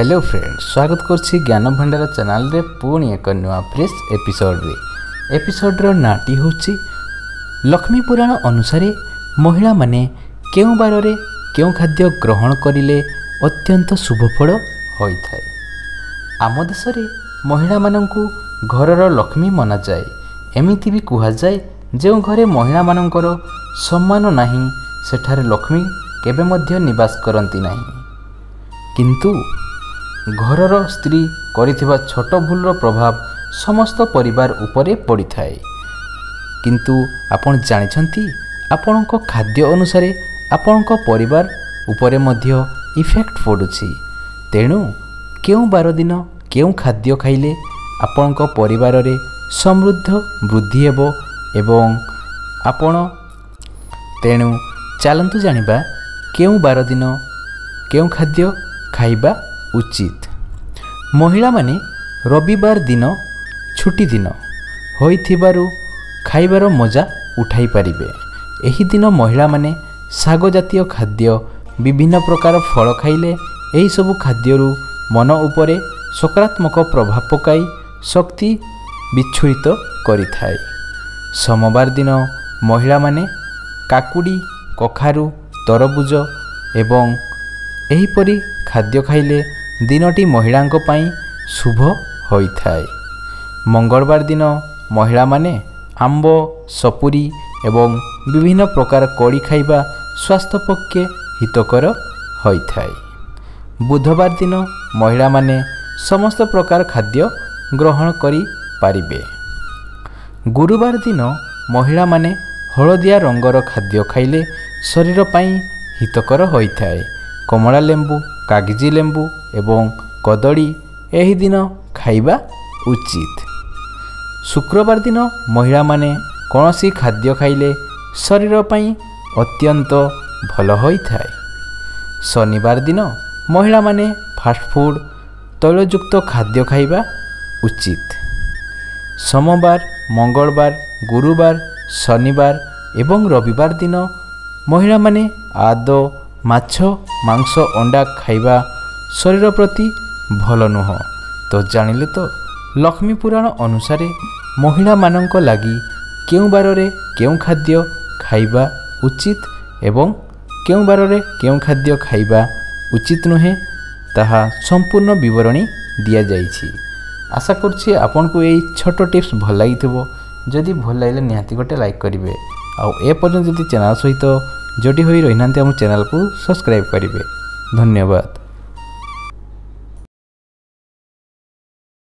Hello friends, स्वागत करछि ज्ञान भंडार चैनल रे पुणी एक नुआ फ्रेश एपिसोड रो नाटी होछि लक्ष्मी पुराण अनुसार महिला माने केउ बार रे केउ खाद्य ग्रहण करिले अत्यंत शुभ फल होई थाए। आम देश रे महिला माननकु घरर लक्ष्मी मना जाए। एमिति भी कुहा जाए जे घरे महिला मानकर सम्मान नाही सेठारे लक्ष्मी केबे मध्य निवास करंती नाही। किंतु घरर स्त्री करिथिबा छोट भूलर प्रभाव समस्त परिवार उपरे पड़ी थाए। किंतु आपण जानिछंती आपणको खाद्य अनुसार आपणको परिवार उपरे मध्य इफेक्ट पड़ुछि। तेणु केउ बार दिन केउ खाद्य खाइले आपणको परिवार रे समृद्ध वृद्धि हेबो एवं आपण तेणु चलंतु जानिबा केउ बार दिन केउ खाद्य खाइबा उचित। महिला माने रविवार दिन छुट्टी दिन होइथिबारु खाइबार मजा उठाई पारिबे। एही दिन महिला माने साग जातीय खाद्य विभिन्न प्रकार फल खाइले एही सबु खाद्यरु मन उपरे सकारात्मक प्रभाव पकाई शक्ति विच्छुरित करिथाए। सोमवार दिन महिला माने काकुड़ी कखारु तरबुज एवं एहीपरि खाद्य खाइले दिनटी महिलांको पाई शुभ होइथाए। मंगलवार दिन महिला माने आंबो सपुरी एवं विभिन्न प्रकार कड़ी खाइबा स्वास्थ्य पक्षे हितकर होइथाए। बुधवार दिन महिला माने समस्त प्रकार खाद्य ग्रहण करि पारिबे। गुरुवार दिन महिला माने हलदिया रंगर खाद्य खाइले शरीर पाई हितकर होइथाए। कमला लेंबू कागजी लेंबू एवं कदली एही दिन खाइबा उचित। शुक्रवार दिन महिला माने कौनसी खाद्य खाइले शरीर पाई अत्यंत भल होइथाए। शनिवार दिन महिला माने फास्ट फूड तैलयुक्त खाद्य खाइबा उचित। सोमवार मंगलवार गुरुवार शनिवार एवं रविवार दिन महिला माने आदो माछ मांस अंडा खाइबा शरीर प्रति भल नुह। तो जानिले तो लक्ष्मी पुराण अनुसार महिला मानंक लागि केउ बार रे केउ खाद्य खाइबा उचित एवं केउ बार रे केउ खाद्य खाइबा उचित नुहे ताहा संपूर्ण विवरणी दिया जाइछि। आशा करछि आपनकु एई छोट टिप्स भल लागिथिबो। जदि भल लागले निहाती गोटे लाइक करिवे आउ ए पर्यंत जदि चैनल सहित जोड़ी होई रहिनांते हम चैनल को सब्सक्राइब करिवे। धन्यवाद।